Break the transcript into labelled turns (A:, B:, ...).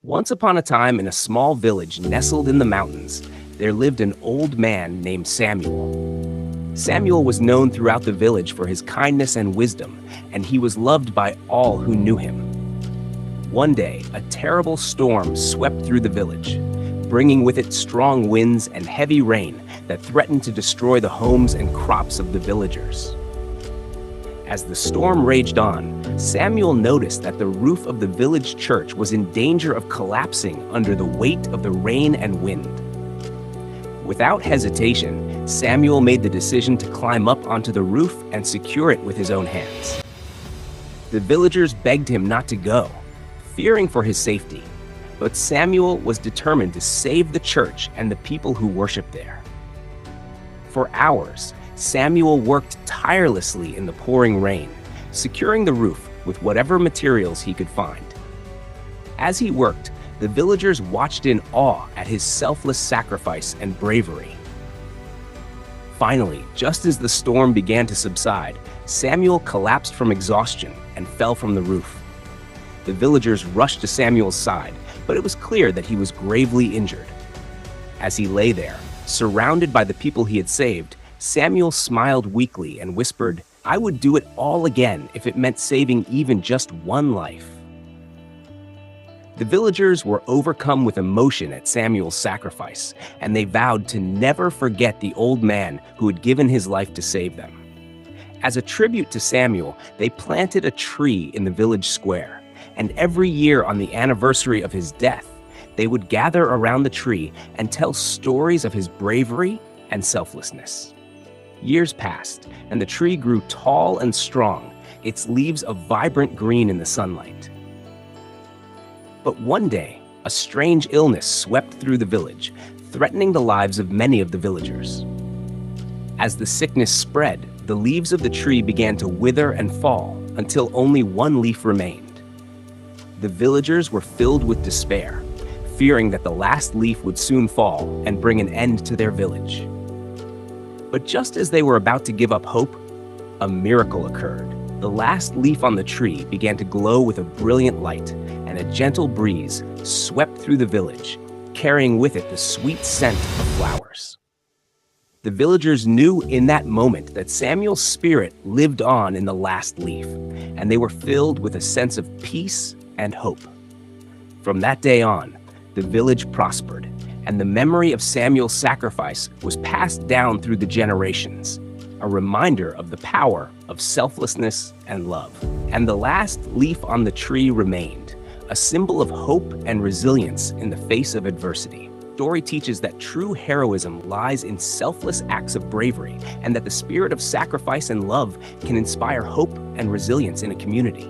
A: Once upon a time, in a small village nestled in the mountains, there lived an old man named Samuel. Samuel was known throughout the village for his kindness and wisdom, and he was loved by all who knew him. One day, a terrible storm swept through the village, bringing with it strong winds and heavy rain that threatened to destroy the homes and crops of the villagers. As the storm raged on, Samuel noticed that the roof of the village church was in danger of collapsing under the weight of the rain and wind. Without hesitation, Samuel made the decision to climb up onto the roof and secure it with his own hands. The villagers begged him not to go, fearing for his safety, but Samuel was determined to save the church and the people who worshiped there. For hours, Samuel worked tirelessly in the pouring rain, securing the roof with whatever materials he could find. As he worked, the villagers watched in awe at his selfless sacrifice and bravery. Finally, just as the storm began to subside, Samuel collapsed from exhaustion and fell from the roof. The villagers rushed to Samuel's side, but it was clear that he was gravely injured. As he lay there, surrounded by the people he had saved, Samuel smiled weakly and whispered, "I would do it all again if it meant saving even just one life." The villagers were overcome with emotion at Samuel's sacrifice, and they vowed to never forget the old man who had given his life to save them. As a tribute to Samuel, they planted a tree in the village square, and every year on the anniversary of his death, they would gather around the tree and tell stories of his bravery and selflessness. Years passed, and the tree grew tall and strong, its leaves a vibrant green in the sunlight. But one day, a strange illness swept through the village, threatening the lives of many of the villagers. As the sickness spread, the leaves of the tree began to wither and fall until only one leaf remained. The villagers were filled with despair, fearing that the last leaf would soon fall and bring an end to their village. But just as they were about to give up hope, a miracle occurred. The last leaf on the tree began to glow with a brilliant light, and a gentle breeze swept through the village, carrying with it the sweet scent of flowers. The villagers knew in that moment that Samuel's spirit lived on in the last leaf, and they were filled with a sense of peace and hope. From that day on, the village prospered, and the memory of Samuel's sacrifice was passed down through the generations, a reminder of the power of selflessness and love. And the last leaf on the tree remained, a symbol of hope and resilience in the face of adversity. The story teaches that true heroism lies in selfless acts of bravery, and that the spirit of sacrifice and love can inspire hope and resilience in a community.